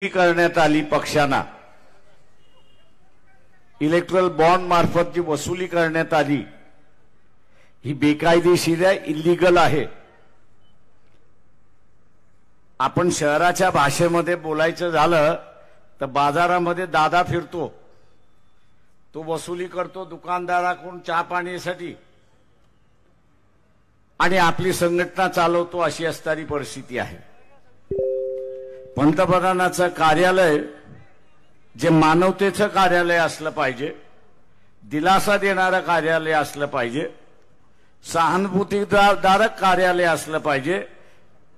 करण्यात आली पक्षांना इलेक्ट्रल बॉन्ड मार्फत जी वसुली करण्यात आली ही बेकायदेशीर आहे, इल्लीगल आहे। आपण शहराच्या भाषेमध्ये बोलायचं झालं तर बाजारामध्ये दादा फिरतो, तो वसुली करतो दुकानदाराकडून चहा पाण्यासाठी आणि आपली संघटना चालवतो, अशी असणारी परिस्थिती आहे। पंतप्रधानाचं कार्यालय जे मानवतेचं कार्यालय असलं पाहिजे, दिलासा देणारं कार्यालय असलं पाहिजे, सहानुभूतीदारक कार्यालय असलं पाहिजे,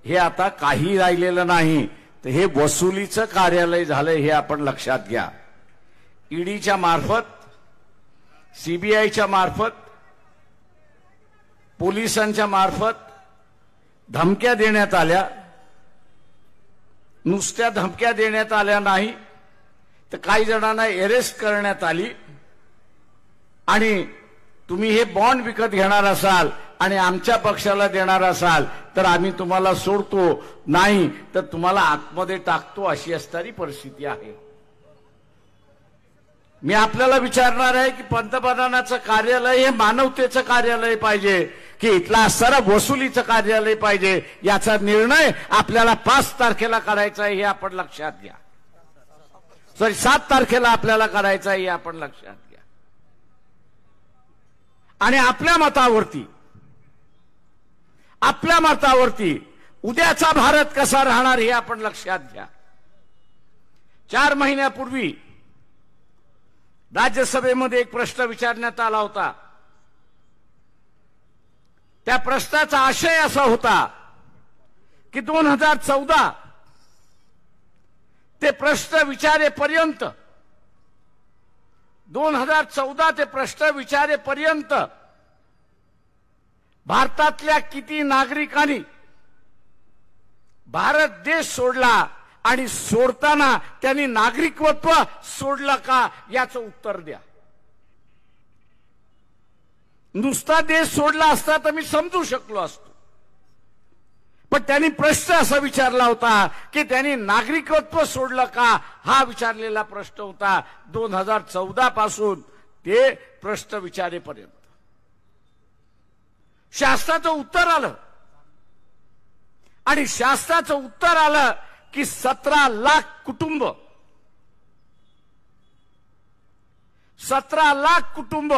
हे आता काही राहिलेलं नाही। तर हे वसुलीचं कार्यालय झालंय हे आपण लक्षात घ्या। ईडीच्या मार्फत, सीबीआयच्या मार्फत, पोलिसांच्या मार्फत धमक्या देण्यात आल्या। नुसत्या धमक्या देण्यात आल्या नाही तर काही जणांना अरेस्ट करण्यात आली आणि तुम्ही हे बॉन्ड विकत घेणार असाल आणि आमच्या पक्षाला देणार असाल तर आम्ही तुम्हाला सोडतो, नाही तर तुम्हाला आतमध्ये टाकतो, अशी असणारी परिस्थिती आहे। मी आपल्याला विचारणार आहे की पंतप्रधानाचं कार्यालय हे मानवतेचं कार्यालय पाहिजे की इथला असणारा वसुलीचं कार्यालय पाहिजे, याचा निर्णय आपल्याला 5 तारखेला करायचा आहे हे आपण लक्षात घ्या। 7 तारखेला आपल्याला करायचा आहे हे आपण लक्षात घ्या। आणि आपल्या मतावरती उद्याचा भारत कसा राहणार हे आपण लक्षात घ्या। 4 महिन्यापूर्वी राज्यसभेमध्ये एक प्रश्न विचारण्यात आला होता। त्या प्रश्नाचा आशय असा होता की 2014 ते प्रश्न विचारेपर्यंत 2014 ते प्रश्न विचारेपर्यंत भारतातल्या किती नागरिकांनी भारत देश सोडला आणि सोडताना त्यांनी नागरिकत्व सोडलं का, याचं उत्तर द्या। नुसता देश सोडला असता तर मी समजू शकलो असतो, पण त्यांनी प्रश्न असा विचारला होता की त्यांनी नागरिकत्व सोडलं का, हा विचारलेला प्रश्न होता 2014 पासून ते प्रश्न विचारेपर्यंत। शास्त्राचं उत्तर आलं आणि शास्त्राचं उत्तर आलं की 17 लाख कुटुंब, 17 लाख कुटुंब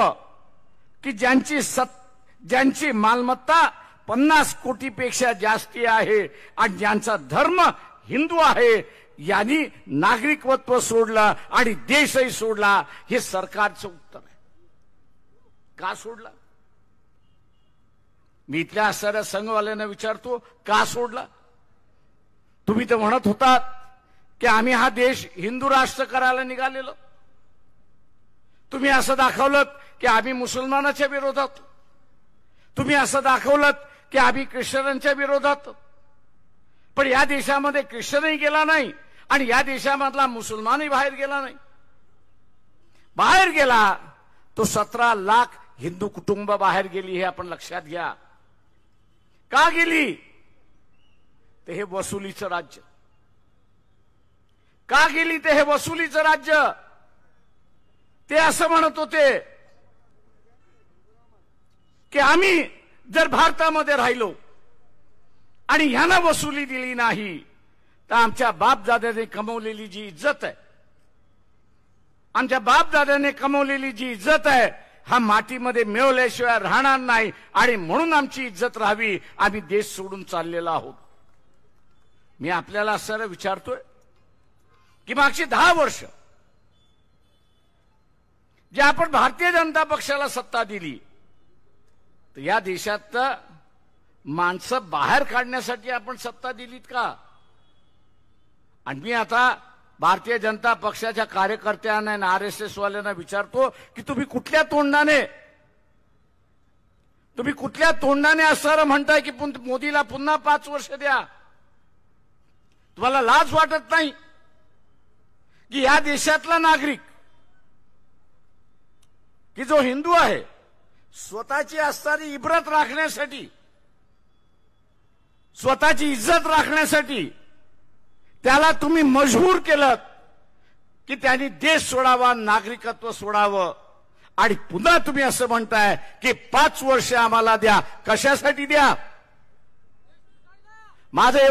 की ज्यांची मालमत्ता 50 कोटीपेक्षा जास्ती आहे आणि ज्यांचा धर्म हिंदू आहे, यांनी नागरिकत्व सोडलं आणि देशही सोडला। हे सरकारचं उत्तर आहे। का सोडला? मी इथल्या असणाऱ्या संघवाल्यांना विचारतो, का सोडला? तुम्ही तर म्हणत होतात की आम्ही हा देश हिंदू राष्ट्र करायला निघालेलो। तुम्ही असं दाखवलं की आम्ही मुसलमानाच्या विरोधात, तुम्ही असं दाखवलं की आम्ही ख्रिश्चनांच्या विरोधात, पण या देशामध्ये ख्रिश्चनही गेला नाही आणि या देशामधला मुसलमानही बाहेर गेला नाही। बाहेर गेला तो 17 लाख हिंदू कुटुंब बाहेर गेली, हे आपण लक्षात घ्या। का गेली? ते हे वसुलीचं राज्य। का गेली? ते हे वसुलीचं राज्य। ते असं म्हणत होते की आम्ही जर भारतामध्ये राहिलो आणि ह्यांना वसुली दिली नाही तर आमच्या बापदाद्याने कमवलेली जी इज्जत आहे, आमच्या बापदाद्याने कमवलेली जी इज्जत आहे, हा मातीमध्ये मिळवल्याशिवाय राहणार नाही आणि म्हणून आमची इज्जत राहावी, आम्ही देश सोडून चाललेलो आहोत। मी आपल्याला असं विचारतोय की मागची 10 वर्ष जे आपण भारतीय जनता पक्षाला सत्ता दिली तर या देशात माणसं बाहेर काढण्यासाठी आपण सत्ता दिलीत का? आणि मी आता भारतीय जनता पक्षाच्या कार्यकर्त्यांना आणि RSS वाल्यांना विचारतो की तुम्ही कुठल्या तोंडाने असं म्हणताय की मोदीला पुन्हा 5 वर्ष द्या? तुम्हाला लाज वाटत नाही की या देशातला नागरिक की जो हिंदू आहे, स्वतःची असणारी इब्रत राखण्यासाठी, स्वतःची इज्जत राखण्यासाठी त्याला तुम्ही मजबूर केलं की त्यांनी देश सोडावा, नागरिकत्व सोडावं, आणि पुन्हा तुम्ही असं म्हणताय की 5 वर्ष आम्हाला द्या. कशासाठी द्या? माझं हे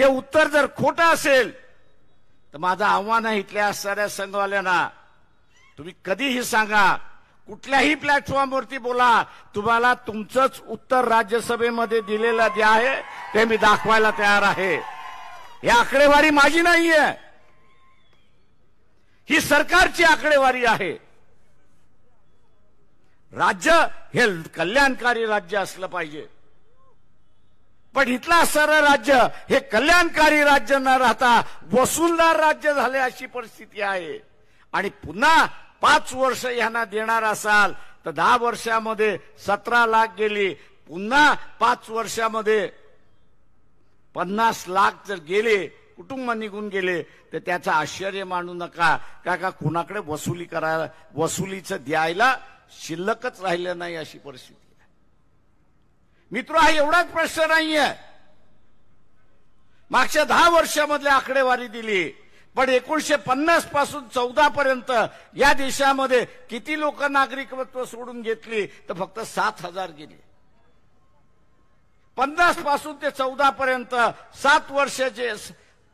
उत्तर जर खोटं असेल तर माझं आव्हान आहे इथल्या साऱ्या संघवाल्यांना, तुम्ही कधीही सांगा, कुठल्याही प्लॅटफॉर्मवरती बोला, तुम्हाला तुमचंच उत्तर राज्यसभेमध्ये दिलेलं जे आहे ते मी दाखवायला तयार आहे. ही आकडेवारी माझी नाहीये, ही सरकारची आकडेवारी आहे. राज्य हे कल्याणकारी राज्य असलं पाहिजे, पण इथलं असणारं राज्य हे कल्याणकारी राज्य न राहता वसूलदार राज्य झाले अशी परिस्थिती आहे. आणि पुन्हा 5 वर्ष यांना देणार असाल तर 10 वर्षामध्ये 17 लाख गेली, पुन्हा 5 वर्षामध्ये 50 लाख जर गेले, कुटुंब निघून गेले, तर त्याचं आश्चर्य मानू नका, का कुणाकडे वसुलीचं द्यायला शिल्लकच राहिलं नाही अशी परिस्थिती आहे. मित्र, हा एवढाच प्रश्न नाहीये. मागच्या 10 वर्षामधली आकडेवारी दिली, पण 1950 पासून 14 पर्यंत या देशामध्ये किती लोक नागरिकत्व सोडून घेतली तर फक्त 7,000 गेले. 50 पासून ते 14 पर्यंत 7 वर्षाचे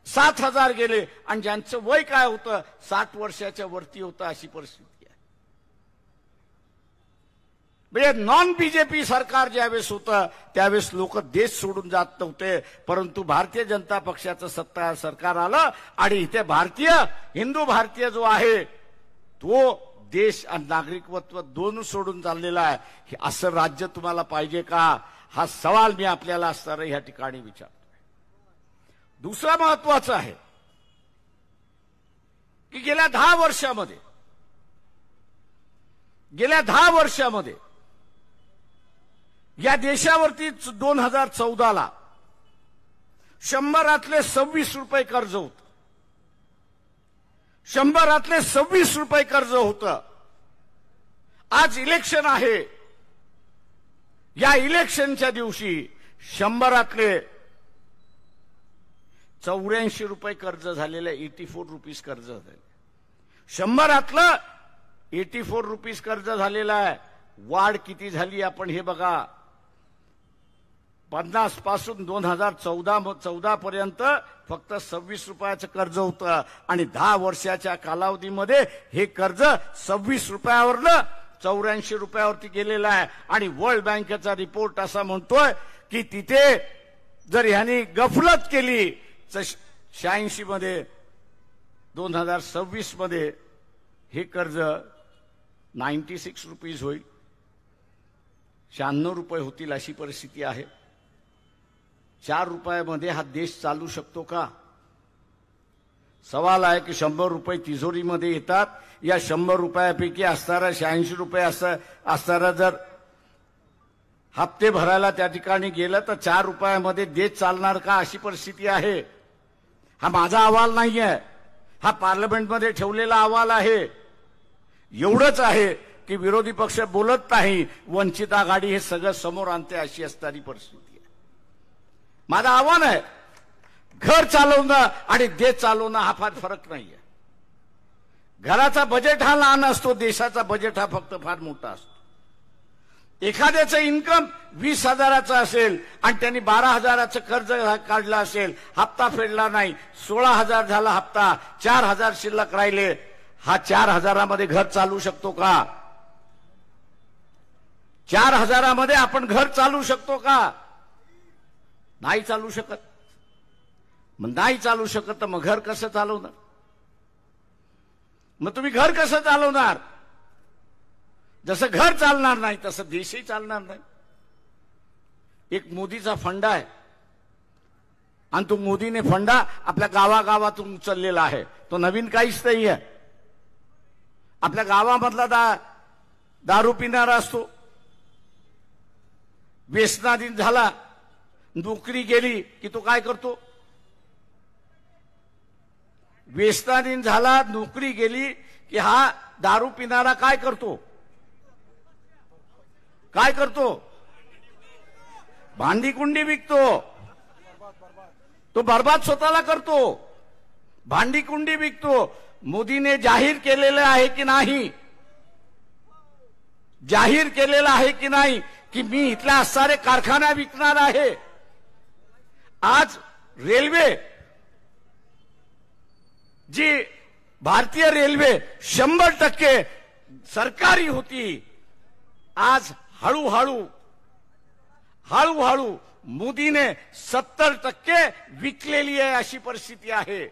7,000 गेले, आणि ज्यांचं वय काय होतं 60 वर्षाच्या वरती होतं अशी परिस्थिती आहे. म्हणजे नॉन बीजेपी सरकार ज्यावेळेस होतं त्यावेळेस लोक देश सोडून जात नव्हते, परंतु भारतीय जनता पक्षाचं सत्ता सरकार आलं आणि इथे हिंदू भारतीय जो आहे तो देश आणि नागरिकत्व दोन सोडून चाललेला आहे. असं राज्य तुम्हाला पाहिजे का? हा सवाल मी आपल्याला असणारा या ठिकाणी विचारतो. दुसरा महत्वाचा आहे की गेल्या 10 वर्षामध्ये या देशावरती 2014ला 100 26 रुपये कर्ज होतं. 100 26 रुपये कर्ज होतं. आज इलेक्शन आहे, या इलेक्शनच्या दिवशी 100 84 रुपये कर्ज झालेलं, 84 रुपीज कर्ज झालेलं. 100 84 रुपीज कर्ज झालेलं आहे. वाढ किती झाली आपण हे बघा. 50 पासून 2014 पर्यंत फक्त 26 रुपयाचं कर्ज होतं, आणि 10 वर्षाच्या कालावधीमध्ये हे कर्ज 26 रुपयावरनं 84 रुपयावरती गेलेलं आहे. आणि वर्ल्ड बँकेचा रिपोर्ट असा म्हणतोय की तिथे जर ह्यांनी गफलत केली तर 86 मध्ये 2026 मध्ये हे कर्ज 96 रुपीज होईल, 96 रुपये होतील अशी परिस्थिती आहे. 4 रुपयामध्ये हा देश चालू शकतो का? सवाल आहे की 100 रुपये तिजोरीमध्ये येतात. या 100 रुपयापैकी असणारा 86 रुपये असणारा जर हप्ते भरायला त्या ठिकाणी गेलं तर 4 रुपयामध्ये देश चालणार का अशी परिस्थिती आहे. हा माझा अहवाल नाहीये, हा पार्लमेंटमध्ये ठेवलेला अहवाल आहे. एवढंच आहे की विरोधी पक्ष बोलत नाही, वंचित आघाडी हे सगळं समोर आणते अशी असणारी परिस्थिती आहे. माझं आव्हान आहे, घर चालवणं आणि देश चालवणं हा फार फरक नाहीये. घराचा बजेट हा लहान असतो, देशाचा बजेट हा फक्त फार मोठा असतो. एखाद्याचं इन्कम 20,000 असेल आणि त्यांनी 12,000 कर्ज काढलं असेल, हप्ता फेडला नाही, 16,000 झाला हप्ता, 4,000 शिल्लक राहिले. हा 4,000 घर चालू शकतो का? 4,000 आपण घर चालू शकतो का? नाही चालू शकत. मग नाही चालू शकत तर मग घर कसं चालवणार? मग तुम्ही घर कसं चालवणार? जसं घर चालणार नाही तसं देशही चालणार नाही. एक मोदीचा फंडा आहे आणि तो मोदीने फंडा आपल्या गावागावातून उचललेला आहे. तो नवीन काहीच नाही आहे. आपल्या गावामधला दारू पिणारा असतो, व्यसनाधीन झाला, नोकरी गेली की तो काय करतो? व्यसनाधीन झाला, नोकरी गेली की हा दारू पिणारा काय करतो? काय करतो? भांडी कुंडी विकतो. तो बर्बाद स्वतःला करतो, भांडी कुंडी विकतो. मोदीने जाहीर केलेलं आहे की नाही, जाहीर केलेलं आहे की नाही की मी इथल्या सारे कारखाना विकणार आहे. आज रेल्वे, जी भारतीय रेल्वे 100% सरकारी होती, आज हळूहळू मोदीने 70% विकलेली आहे, अशी परिस्थिती आहे.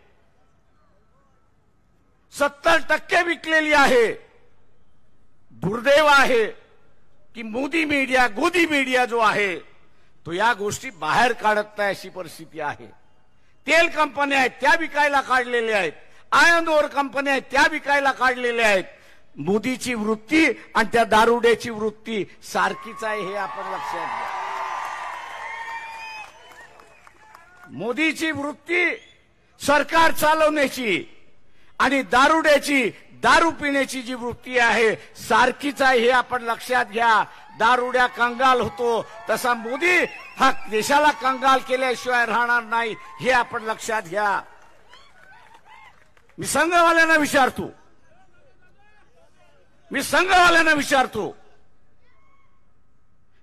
70% विकलेली आहे. दुर्दैव आहे की मोदी मीडिया, गोदी मीडिया जो आहे तो या गोष्टी बाहेर काढत नाही, अशी परिस्थिती आहे. तेल कंपन्या आहेत त्या विकायला काढलेल्या आहेत, आयर्न ओर कंपन्या आहेत त्या विकायला काढलेल्या आहेत. मोदीची वृत्ती आणि त्या दारुड्याची वृत्ती सारखीच आहे, हे आपण लक्षात घ्या. मोदीची वृत्ती सरकार चालवण्याची आणि दारुड्याची, दारू पिण्याची जी वृत्ती आहे सारखीच आहे, हे आपण लक्षात घ्या. दारुड्या कंगाल होतो तसा मोदी हा देशाला कंगाल केल्याशिवाय राहणार नाही, हे आपण लक्षात घ्या. मी संघवाल्यांना विचारतो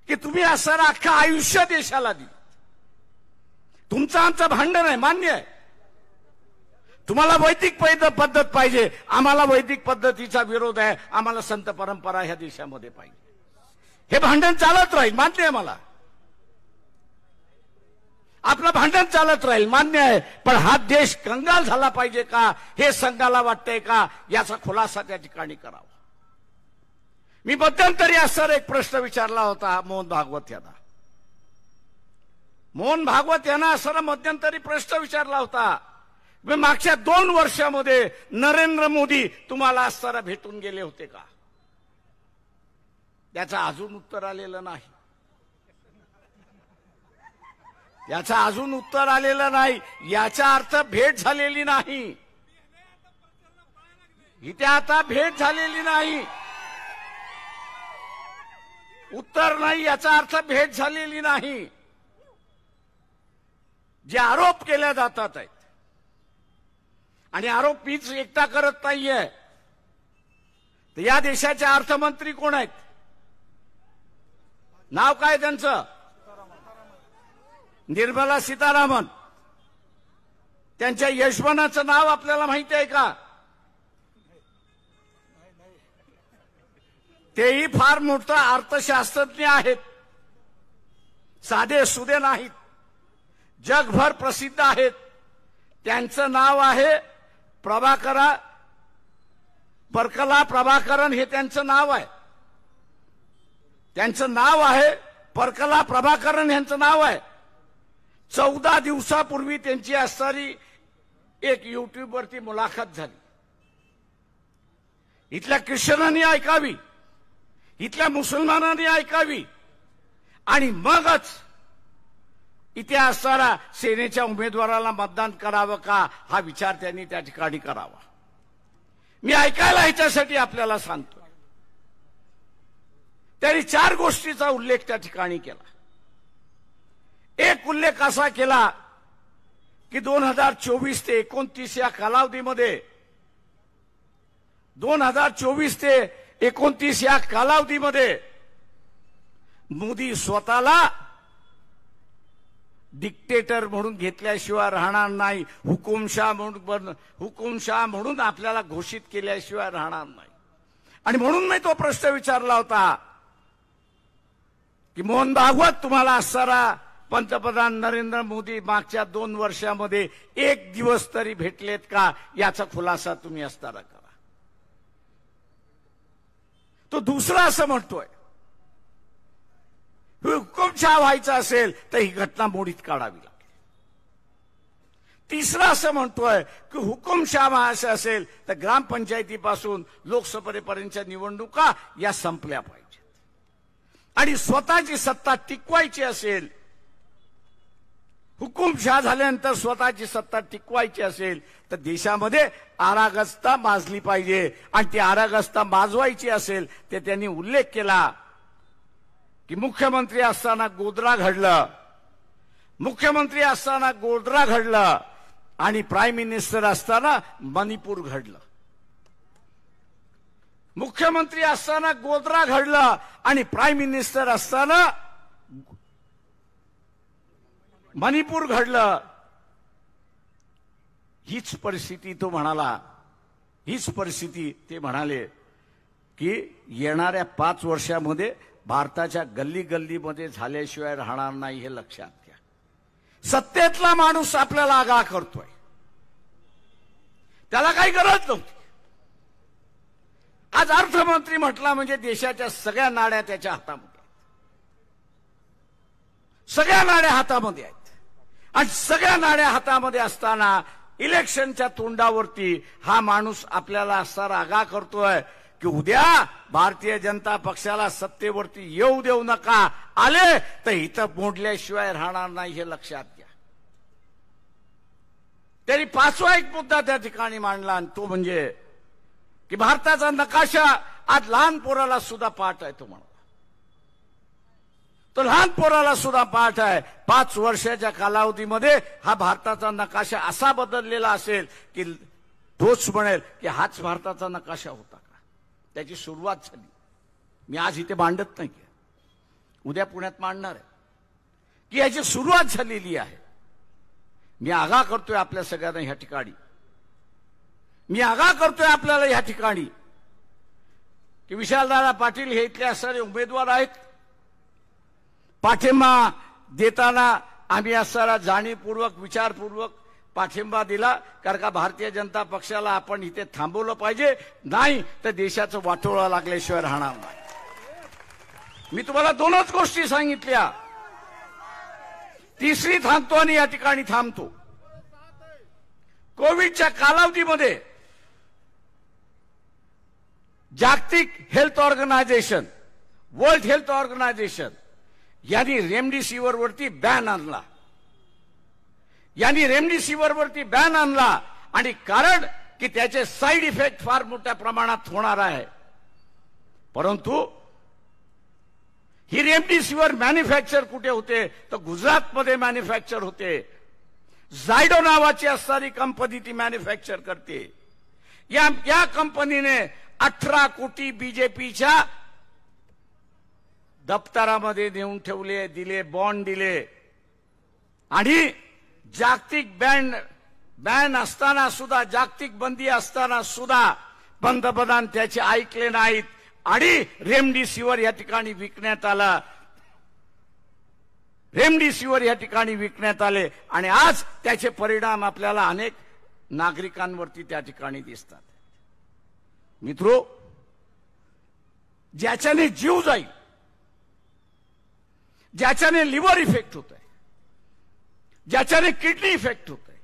की तुम्ही असं अख्खं आयुष्य देशाला दिलं. तुमचं आमचं भांडण आहे, मान्य आहे. तुम्हाला वैदिक पद्धत पाहिजे, आम्हाला वैदिक पद्धतीचा विरोध आहे. आम्हाला संत परंपरा ह्या देशामध्ये पाहिजे. हे भांडण चालत राहील, मान्य आहे मला. आपलं भांडण चालत राहील, मान्य आहे. पण हा देश कंगाल झाला पाहिजे का, हे संघाला वाटतंय का, याचा खुलासा त्या ठिकाणी करावा. मी मध्यंतरी असं एक प्रश्न विचारला होता मोहन भागवत यांना असं मध्यंतरी प्रश्न विचारला होता. मागच्या 2 वर्षामध्ये नरेंद्र मोदी तुम्हाला असताना भेटून गेले होते का? त्याचं अजून उत्तर आलेलं नाही. याचा अर्थ भेट झालेली नाही. इथे आता भेट झालेली नाही, उत्तर नाही, याचा अर्थ भेट झालेली नाही. जे आरोप केले जातात आहेत, आणि आरोप मीच एकटा करत नाहीये, तर या देशाचे अर्थमंत्री कोण आहेत? नाव काय त्यांचं? निर्मला सीतारामन. त्यांच्या यजमानाचं नाव आपल्याला माहिती आहे का? तेही फार मोठा अर्थशास्त्रज्ञ आहेत, साधे सुधे नाहीत, जगभर प्रसिद्ध आहेत. त्यांचं नाव आहे परकला प्रभाकरन, हे त्यांचं नाव आहे. परकला प्रभाकरन यांचं नाव आहे. 14 दिवसापूर्वी त्यांची असणारी एक युट्यूब वरती मुलाखत झाली. इथल्या ख्रिश्चनांनी ऐकावी, इथल्या मुसलमानांनी ऐकावी, आणि मगच इथे असणारा सेनेच्या उमेदवाराला मतदान करावं का, हा विचार त्यांनी त्या ठिकाणी करावा. मी ऐकायला ह्याच्यासाठी आपल्याला सांगतो. त्यांनी 4 गोष्टीचा उल्लेख त्या ठिकाणी केला. एक उल्लेख असा केला की 2024 ते 29 या कालावधीमध्ये, 2024 ते 29 या कालावधीमध्ये मोदी स्वतःला डिक्टेटर म्हणून घेतल्याशिवाय राहणार नाही, हुकुमशाह म्हणून आपल्याला घोषित केल्याशिवाय राहणार नाही. आणि म्हणून मी तो प्रश्न विचारला होता की मोहन भागवत, तुम्हाला असणारा पंतप्रधान नरेंद्र मोदी मागच्या 2 वर्षामध्ये एक दिवस तरी भेटलेत का, याचा खुलासा तुम्ही असणारा करा. तो दुसरा असं म्हणतोय, हुकुमशाह व्हायचा असेल तर ही घटना मोडीत काढावी लागेल. तिसरा असं म्हणतोय की हुकुमशाह व्हायचं असेल तर ग्रामपंचायतीपासून लोकसभेपर्यंतच्या निवडणुका या संपल्या पाहिजेत. आणि स्वतःची सत्ता टिकवायची असेल, हुकुमशाह झाल्यानंतर स्वतःची सत्ता टिकवायची असेल तर देशामध्ये अराजकता माजली पाहिजे. आणि ती अराजकता माजवायची असेल ते त्यांनी उल्लेख केला की मुख्यमंत्री असताना गोधरा घडलं, मुख्यमंत्री असताना गोध्रा घडलं आणि प्राईम मिनिस्टर असताना मणिपूर घडलं. मुख्यमंत्री असताना गोध्रा घडलं आणि प्राईम मिनिस्टर असताना मणिपूर घडलं. हीच परिस्थिती तो म्हणाला, हीच परिस्थिती ते म्हणाले की येणाऱ्या 5 वर्षामध्ये भारताच्या गल्ली गल्लीमध्ये झाल्याशिवाय राहणार नाही, हे लक्षात घ्या. सत्तेतला माणूस आपल्याला आगाह करतोय, त्याला काही गरज नव्हती. आज अर्थमंत्री म्हटला म्हणजे देशाच्या सगळ्या नाड्या त्याच्या हातामध्ये आहेत, सगळ्या नाड्या हातामध्ये आहेत. आणि सगळ्या नाड्या हातामध्ये असताना इलेक्शनच्या तोंडावरती हा माणूस आपल्याला असा आगाह करतोय की उद्या भारतीय जनता पक्षाला सत्तेवरती येऊ देऊ नका, आले तर इथं मोडल्याशिवाय राहणार नाही, हे लक्षात घ्या. त्यांनी 5वा एक मुद्दा त्या ठिकाणी मांडला आणि तो म्हणजे की भारताचा नकाशा आज लहान पोराला सुद्धा पाठ आहे. तो म्हणा, तो लहान पोराला सुद्धा पाठ आहे. 5 वर्षाच्या कालावधीमध्ये हा भारताचा नकाशा असा बदललेला असेल की तोच म्हणेल की हाच भारताचा नकाशा होता का. त्याची सुरुवात झाली. मी आज इथे मांडत नाही, उद्या पुण्यात मांडणार आहे की याची सुरुवात झालेली आहे. मी आगाह करतोय आपल्या सगळ्यांना ह्या ठिकाणी, मी आगाह करतोय आपल्याला ह्या ठिकाणी की विशालदादा पाटील हे इथले असणारे उमेदवार आहेत. पाठिंबा देताना आम्ही असणारा जाणीवपूर्वक विचारपूर्वक पाठिंबा दिला, कारण का भारतीय जनता पक्षाला आपण इथे थांबवलं पाहिजे, नाही तर देशाचं वाटोळं लागल्याशिवाय राहणार नाही. मी तुम्हाला 2च गोष्टी सांगितल्या, तिसरी थांबतो आणि या ठिकाणी थांबतो. कोविडच्या कालावधीमध्ये जागतिक health organisation, world health organisation यांनी रेमडेसिवीर वरती बॅन आणला, यांनी रेमडेसिवीर वरती बॅन आणला. आणि कारण की त्याचे साईड इफेक्ट फार मोठ्या प्रमाणात होणार आहे. परंतु ही रेमडेसिवीर मॅन्युफॅक्चर कुठे होते तर गुजरातमध्ये मॅन्युफॅक्चर होते. झायडो नावाची असणारी कंपनी ती मॅन्युफॅक्चर करते. या कंपनीने 18 कोटी बीजेपीच्या दप्तरामध्ये नेऊन ठेवले, दिले, बॉन्ड दिले. आणि जागतिक बॅन असताना सुद्धा, जागतिक बंदी असताना सुद्धा पंतप्रधान त्याचे ऐकले नाहीत आणि रेमडेसिवीर या ठिकाणी विकण्यात आला. रेमडेसिवीर या ठिकाणी विकण्यात आले आणि आज त्याचे परिणाम आपल्याला अनेक नागरिकांवरती त्या ठिकाणी दिसतात. मित्रो, ज्याच्याने जीव जाईल, ज्याच्याने लिव्हर इफेक्ट होत आहे, ज्याच्याने किडनी इफेक्ट होत आहे,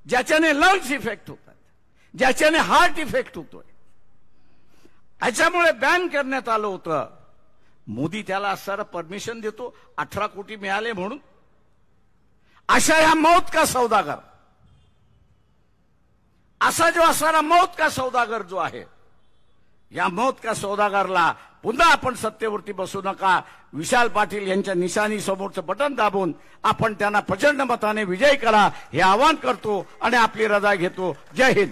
ज्याच्याने लंग्स इफेक्ट होतात, ज्याच्याने हार्ट इफेक्ट होतोय, याच्यामुळे बॅन करण्यात आलं होतं. मोदी त्याला असणारं परमिशन देतो 18 कोटी मिळाले म्हणून. अशा ह्या मौत का सौदागर, असा जो असणारा मौत का सौदागर जो आहे, या मौत का सौदागरला पुन्हा आपण सत्तेवरती बसू नका. विशाल पाटील यांच्या निशाणी समोरचं बटन दाबून आपण त्यांना प्रचंड मताने विजयी करा, हे आवाहन करतो आणि आपली रजा घेतो. जय हिंद.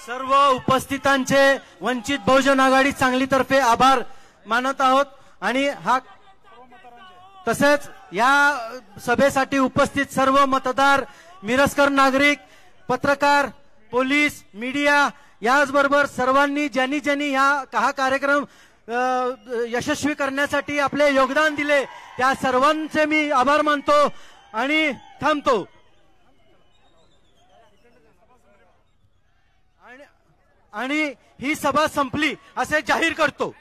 सर्व उपस्थितांचे वंचित बहुजन आघाडी सांगलीतर्फे आभार मानत आहोत. आणि हा तसेच या सभेसाठी उपस्थित सर्व मतदार, मिरजकर नागरिक, पत्रकार, पोलीस, मीडिया, याचबरोबर सर्वांनी ज्यांनी ज्यांनी हा कार्यक्रम यशस्वी करण्यासाठी आपले योगदान दिले, त्या सर्वांचे मी आभार मानतो आणि थांबतो. आणि ही सभा संपली असे जाहीर करतो.